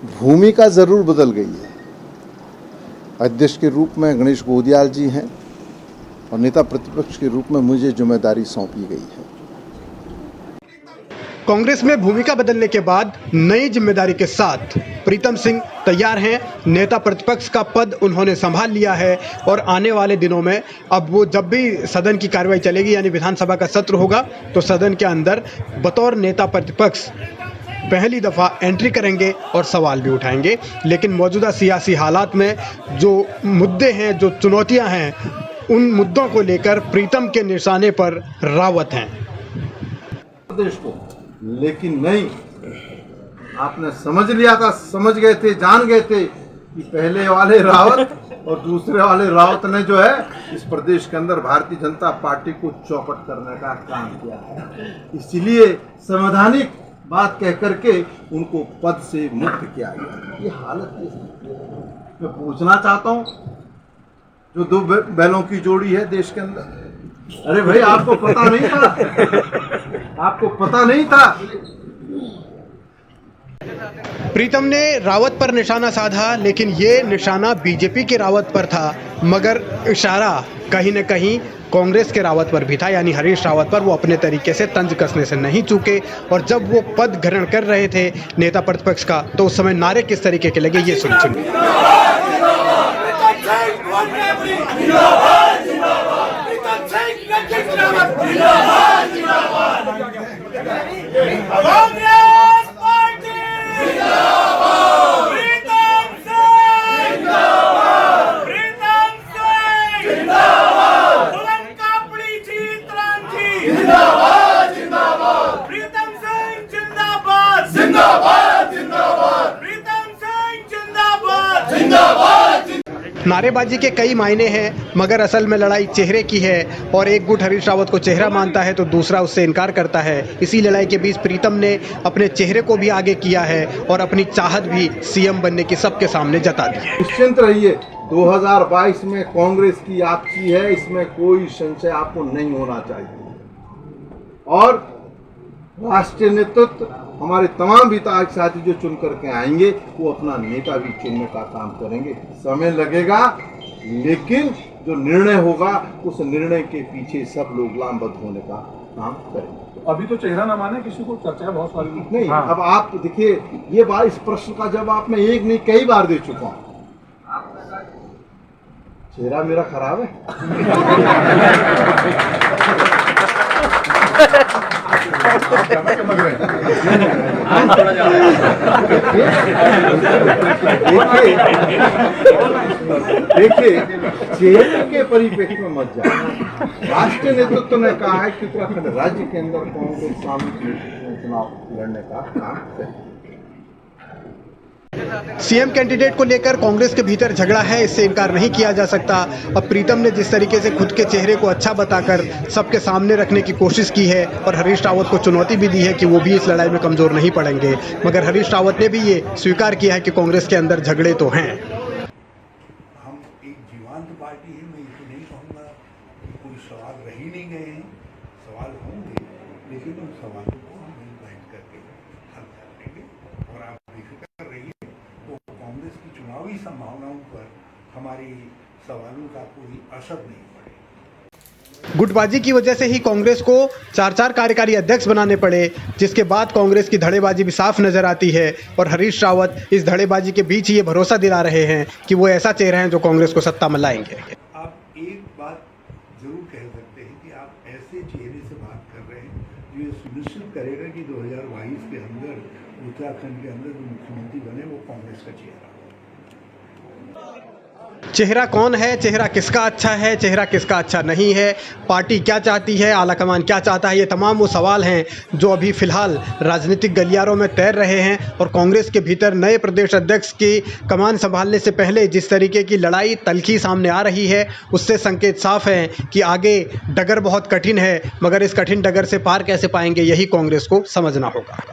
भूमिका जरूर बदल गई है। अध्यक्ष के रूप में गणेश गोदियाल जी हैं और नेता प्रतिपक्ष के रूप में मुझे जिम्मेदारी सौंपी गई है। कांग्रेस में भूमिका बदलने के बाद नई जिम्मेदारी के साथ प्रीतम सिंह तैयार हैं। नेता प्रतिपक्ष का पद उन्होंने संभाल लिया है और आने वाले दिनों में अब वो जब भी सदन की कार्रवाई चलेगी यानी विधानसभा का सत्र होगा तो सदन के अंदर बतौर नेता प्रतिपक्ष पहली दफ़ा एंट्री करेंगे और सवाल भी उठाएंगे। लेकिन मौजूदा सियासी हालात में जो मुद्दे हैं, जो चुनौतियां हैं, उन मुद्दों को लेकर प्रीतम के निशाने पर रावत हैं। प्रदेश को लेकिन नहीं, आपने समझ लिया था, समझ गए थे, जान गए थे कि पहले वाले रावत और दूसरे वाले रावत ने जो है इस प्रदेश के अंदर भारतीय जनता पार्टी को चौपट करने का काम किया है। इसलिए संवैधानिक बात कह करके उनको पद से मुक्त किया गया। ये हालत मैं पूछना चाहता हूं, जो दो बैलों की जोड़ी है देश के अंदर, अरे भाई आपको पता नहीं था? आपको पता नहीं था? प्रीतम ने रावत पर निशाना साधा, लेकिन ये निशाना बीजेपी के रावत पर था, मगर इशारा कहीं न कहीं कांग्रेस के रावत पर भी था, यानी हरीश रावत पर। वो अपने तरीके से तंज कसने से नहीं चूके और जब वो पद ग्रहण कर रहे थे नेता प्रतिपक्ष का तो उस समय नारे किस तरीके के लगे, ये सुनिए। नारेबाजी के कई मायने हैं, मगर असल में लड़ाई चेहरे की है और एक गुट हरीश रावत को चेहरा मानता है तो दूसरा उससे इनकार करता है। इसी लड़ाई के बीच प्रीतम ने अपने चेहरे को भी आगे किया है और अपनी चाहत भी सीएम बनने की सबके सामने जता दी है। निश्चिंत रहिए, 2022 में कांग्रेस की आपसी है, इसमें कोई संशय आपको नहीं होना चाहिए। और राष्ट्रीय नेतृत्व हमारे तमाम विधायक साथी जो चुन करके आएंगे वो अपना नेता भी चुनने का काम करेंगे। समय लगेगा, लेकिन जो निर्णय होगा उस निर्णय के पीछे सब लोग लामबद्ध होने का काम करेंगे। तो अभी तो चेहरा न माने किसी को, चर्चा बहुत सारी नहीं। हाँ। अब आप देखिए, ये बात, इस प्रश्न का जवाब मैं एक नहीं कई बार दे चुका हूँ। चेहरा मेरा खराब है? देखिए, चेहरे के परिप्रेक्ष्य में मत जाए। राष्ट्रीय नेतृत्व ने कहा है कि उत्तराखंड राज्य के अंदर कांग्रेस शामिल चुनाव लड़ने का काम करे। सीएम कैंडिडेट को लेकर कांग्रेस के भीतर झगड़ा है, इससे इनकार नहीं किया जा सकता। अब प्रीतम ने जिस तरीके से खुद के चेहरे को अच्छा बताकर सबके सामने रखने की कोशिश की है और हरीश रावत को चुनौती भी दी है कि वो भी इस लड़ाई में कमजोर नहीं पड़ेंगे, मगर हरीश रावत ने भी ये स्वीकार किया है कि कांग्रेस के अंदर झगड़े तो हैं। हम एक जीवंत पार्टी है, मैं ये नहीं कहूँगा कि कोई सवाल रह ही नहीं गए हैं, सवाल होंगे, लेकिन उन सवालों को हम बैठ करके हल कर लेंगे। और आप बेफिक्र रहिए, कांग्रेस की चुनावी संभावनाओं पर हमारे सवालों का कोई असर नहीं पड़ेगा। गुटबाजी की वजह से ही कांग्रेस को 4-4 कार्यकारी अध्यक्ष बनाने पड़े, जिसके बाद कांग्रेस की धड़ेबाजी भी साफ नजर आती है और हरीश रावत इस धड़ेबाजी के बीच ये भरोसा दिला रहे हैं कि वो ऐसा चेहरा है जो कांग्रेस को सत्ता में लाएंगे। आप एक बात जरूर कह सकते हैं कि आप ऐसे चेहरे से बात कर रहे हैं जो ये सुनिश्चित करेगा कि 2022 के अंदर उत्तराखंड के अंदर जो मुख्यमंत्री बने वो कांग्रेस का चेहरा। चेहरा कौन है, चेहरा किसका अच्छा है, चेहरा किसका अच्छा नहीं है, पार्टी क्या चाहती है, आलाकमान क्या चाहता है, ये तमाम वो सवाल हैं जो अभी फिलहाल राजनीतिक गलियारों में तैर रहे हैं। और कांग्रेस के भीतर नए प्रदेश अध्यक्ष की कमान संभालने से पहले जिस तरीके की लड़ाई तलखी सामने आ रही है, उससे संकेत साफ है कि आगे डगर बहुत कठिन है, मगर इस कठिन डगर से पार कैसे पाएंगे, यही कांग्रेस को समझना होगा।